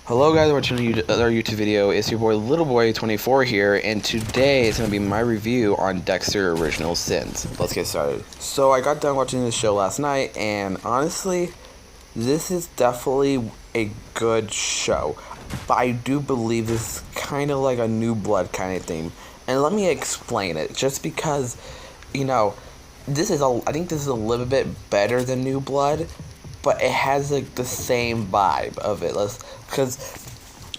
Hello guys, watching another YouTube video. It's your boy Little Boy 24 here, and today it's going to be my review on Dexter Original Sins. Let's get started. So I got done watching this show last night, and honestly, this is definitely a good show. But I do believe this is kind of like a New Blood kind of thing. And let me explain it, just because, you know, I think this is a little bit better than New Blood, but it has like the same vibe of it. Because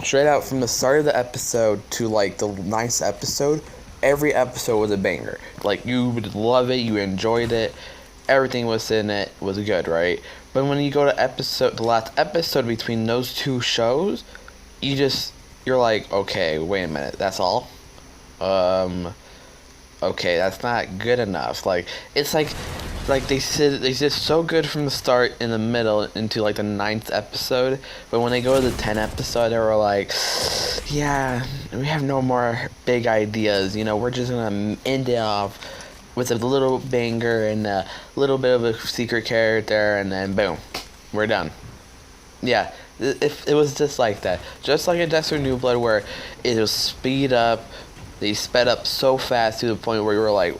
straight out from the start of the episode to like the ninth episode, every episode was a banger. Like, you would love it, you enjoyed it, everything was in it was good, right? But when you go to the last episode between those two shows, you're like, okay, wait a minute, that's all? Okay, that's not good enough. Like, it's like they did so good from the start, in the middle, into like the ninth episode, but when they go to the 10th episode, they were like, yeah, we have no more big ideas, you know, we're just gonna end it off with a little banger and a little bit of a secret character, and then boom, we're done. Yeah, it was just like that, just like in Dexter New Blood, where it was speed up. They sped up so fast to the point where you were like,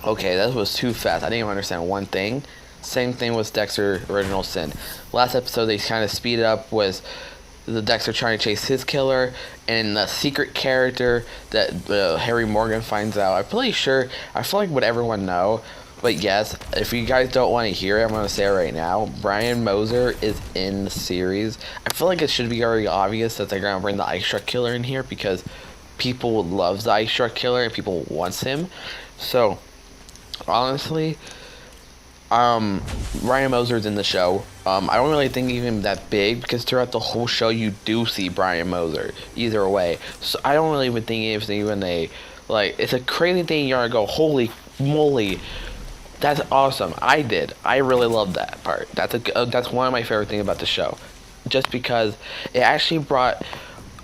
okay, that was too fast. I didn't even understand one thing. Same thing with Dexter Original Sin. Last episode, they kind of speeded up with the Dexter trying to chase his killer and the secret character that Harry Morgan finds out. I'm pretty sure, I feel like would everyone know, but yes, if you guys don't want to hear it, I'm going to say it right now. Brian Moser is in the series. I feel like it should be very obvious that they're going to bring the Ice Truck Killer in here, because people love the Ice Truck Killer and people wants him. So honestly, Ryan Moser's in the show. I don't really think even that big, because throughout the whole show you do see Brian Moser either way. So I don't really even think it's even it's a crazy thing. You're gonna go, holy moly, that's awesome. I really love that part. That's one of my favorite things about the show, just because it actually brought.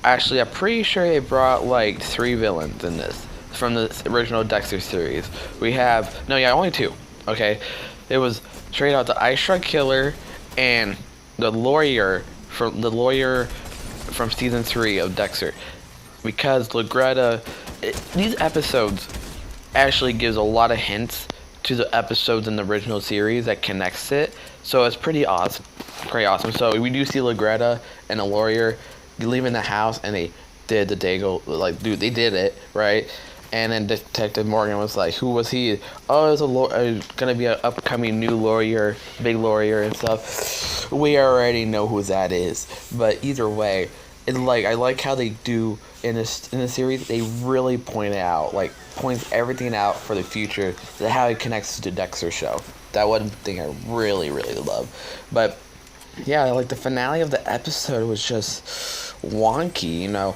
Actually, I'm pretty sure they brought like 3 villains in this from the original Dexter series. Only 2. Okay, it was straight out the Ice Truck Killer and the lawyer from season 3 of Dexter. Because these episodes actually gives a lot of hints to the episodes in the original series that connects it. So it's pretty awesome, So we do see LaGreta and the lawyer leaving the house, and they did the Dago, they did it, right? And then Detective Morgan was like, who was he? Oh, it's gonna be an upcoming new lawyer, big lawyer and stuff. We already know who that is. But either way, I like how they do in the series. They really points everything out for the future, how it connects to the Dexter show. That one thing I really, really love. But yeah, like the finale of the episode was just wonky, you know.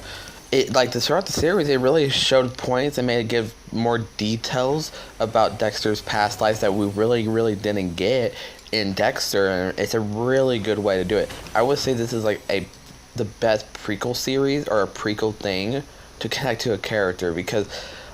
Throughout the series, it really showed points and made it give more details about Dexter's past lives that we really, really didn't get in Dexter, and it's a really good way to do it. I would say this is the best prequel series, or a prequel thing, to connect to a character, because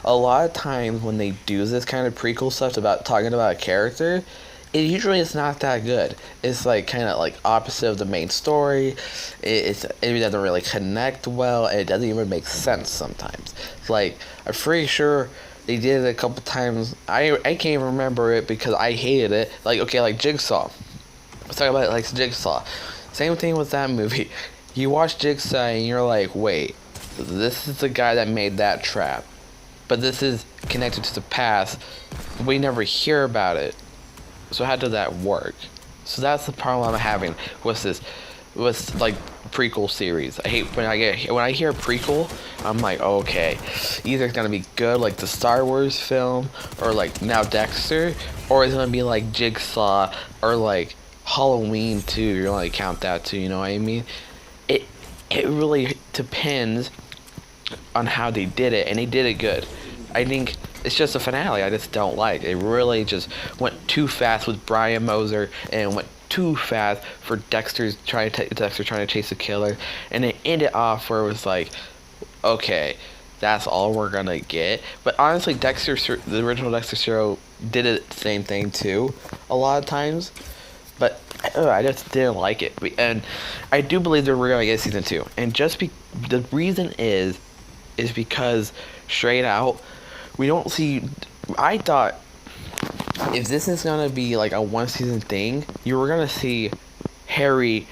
a lot of times when they do this kind of prequel stuff about talking about a character, it usually is not that good. It's kind of opposite of the main story. It doesn't really connect well, and it doesn't even make sense sometimes. I'm pretty sure they did it a couple times. I can't even remember it because I hated it. Jigsaw. Let's talk about Jigsaw. Same thing with that movie. You watch Jigsaw and you're like, wait, this is the guy that made that trap, but this is connected to the past. We never hear about it. So how does that work? So that's the problem I'm having with prequel series. I hate when I hear prequel, I'm like, okay, either it's gonna be good like the Star Wars film, or now Dexter, or it's gonna be like Jigsaw, or Halloween 2. You're gonna count that too, you know what I mean? It really depends on how they did it, and they did it good. I think it's just a finale I just don't like. It really just went too fast with Brian Moser, and went too fast for Dexter trying to chase the killer, and it ended off where it was like, okay, that's all we're gonna get. But honestly, the original Dexter show did it the same thing too, a lot of times. But I just didn't like it, and I do believe that we're gonna get season 2. And the reason is because straight out, we don't see. I thought if this is gonna be like a one season thing, you were gonna see Harry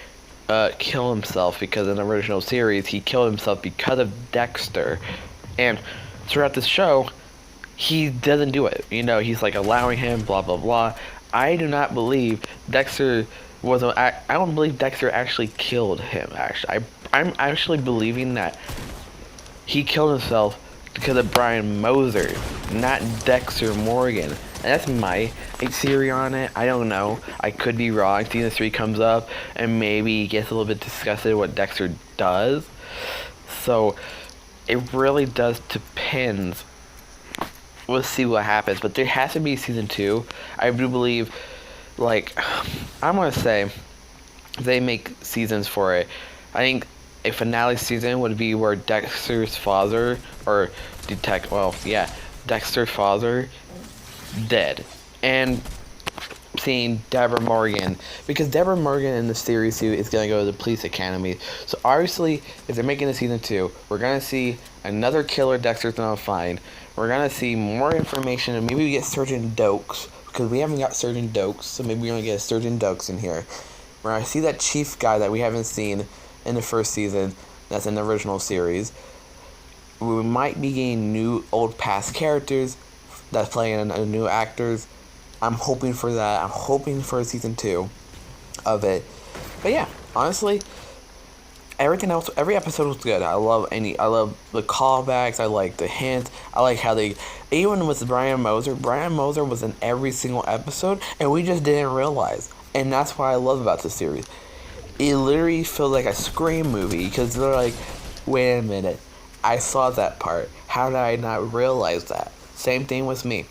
kill himself, because in the original series he killed himself because of Dexter, and throughout this show he doesn't do it. He's like allowing him, blah blah blah. I do not believe Dexter was. I don't believe Dexter actually killed him. Actually, I'm actually believing that he killed himself because of Brian Moser, not Dexter Morgan. And that's my theory on it. I don't know. I could be wrong. Season 3 comes up and maybe gets a little bit disgusted what Dexter does. So it really does depend. We'll see what happens. But there has to be season 2. I do believe, like, I'm going to say they make seasons for it. I think a finale season would be where Dexter's father, or Dexter's father dead, and seeing Deborah Morgan, because Deborah Morgan in the series 2 is going to go to the police academy. So obviously, if they're making a season 2, we're going to see another killer Dexter's going to find. We're going to see more information, and maybe we get Sergeant Dokes, because we haven't got Sergeant Dokes, so maybe we're going to get a Sergeant Dokes in here. Where I see that chief guy that we haven't seen in the first season, that's in the original series. We might be getting new old past characters that's playing new actors. I'm hoping for that. I'm hoping for season 2 of it. But yeah, honestly, everything else, every episode was good. I love the callbacks. I like the hints. I like how even with Brian Moser was in every single episode, and we just didn't realize. And that's what I love about the series. It literally feels like a Scream movie, because they're like, wait a minute, I saw that part. How did I not realize that? Same thing with me.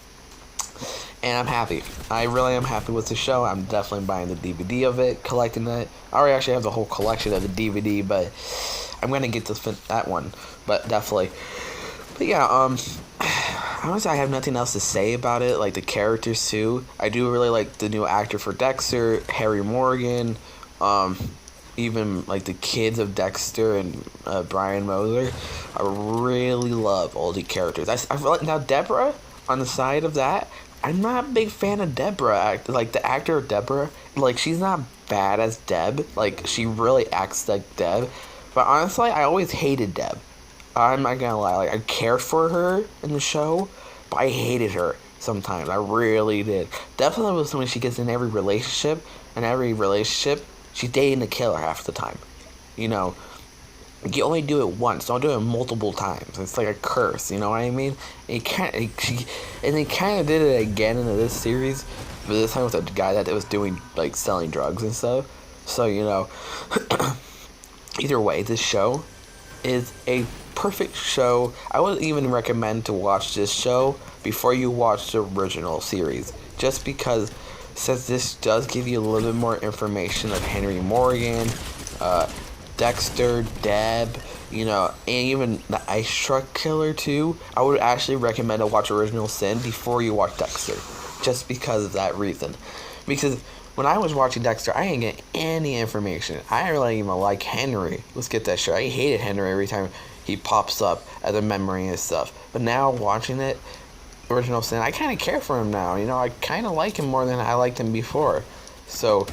And I'm happy. I really am happy with the show. I'm definitely buying the DVD of it, collecting it. I already actually have the whole collection of the DVD, but I'm going to get that one. But definitely. But yeah, honestly, I have nothing else to say about it. Like the characters too. I do really like the new actor for Dexter, Harry Morgan. Even like the kids of Dexter and Brian Moser. I really love all the characters. I feel like now Deborah, on the side of that, I'm not a big fan of Deborah. Like the actor of Deborah, like she's not bad as Deb. Like she really acts like Deb. But honestly, I always hated Deb. I'm not gonna lie. Like I cared for her in the show, but I hated her sometimes. I really did. Definitely was when she gets in every relationship, she's dating the killer half the time. You only do it once. Don't do it multiple times. It's like a curse. You know what I mean? And they kind of did it again in this series, but this time with a guy that was doing like selling drugs and stuff. So either way, this show is a perfect show. I would even recommend to watch this show before you watch the original series, just because since this does give you a little bit more information of Henry Morgan, Dexter, Deb, and even the ice truck killer too. I would actually recommend to watch Original Sin before you watch Dexter, just because of that reason. Because when I was watching Dexter, I didn't get any information. I didn't really even like Henry. Let's get that straight. I hated Henry every time he pops up as a memory and stuff. But now watching it, Original Sin, I kind of care for him now. I kind of like him more than I liked him before. So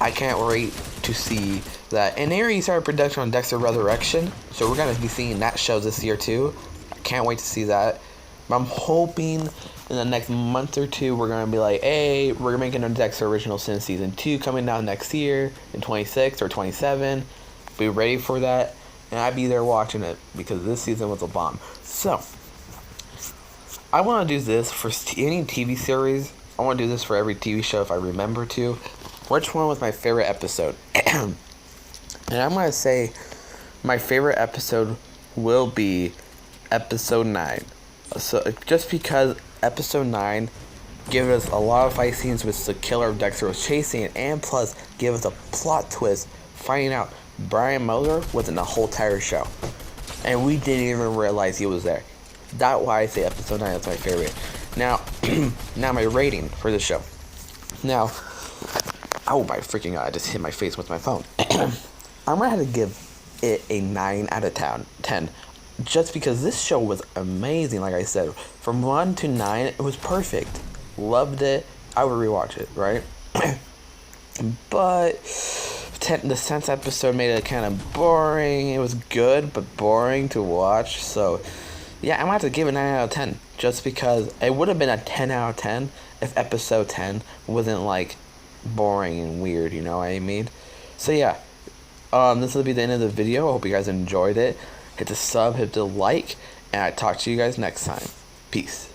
I can't wait to see that. And they already started production on Dexter Resurrection, so we're going to be seeing that show this year too. I can't wait to see that. But I'm hoping in the next month or two we're going to be like, hey, we're making a Dexter Original Sin Season 2 coming out next year in 26 or 27. Be ready for that, and I'd be there watching it because this season was a bomb. So I want to do this for any TV series. I want to do this for every TV show if I remember to. Which one was my favorite episode? And I'm going to say my favorite episode will be episode 9. So just because episode 9 gave us a lot of fight scenes with the killer Dexter was chasing, and plus give us a plot twist finding out Brian Moser was in the whole entire show. And we didn't even realize he was there. That's why I say episode 9 is my favorite. Now, now my rating for the show. Now, Oh my freaking god, I just hit my face with my phone. I'm gonna have to give it a 9 out of 10. Just because this show was amazing, like I said. From 1 to 9, it was perfect. Loved it. I would rewatch it, right? But the 10th episode made it kind of boring. It was good, but boring to watch. So, yeah, I'm gonna have to give it 9 out of 10. Just because it would have been a 10 out of 10 if episode 10 wasn't, like, boring and weird, you know what I mean? So, yeah. This will be the end of the video. I hope you guys enjoyed it. Hit the sub, hit the like, and I talk to you guys next time. Peace.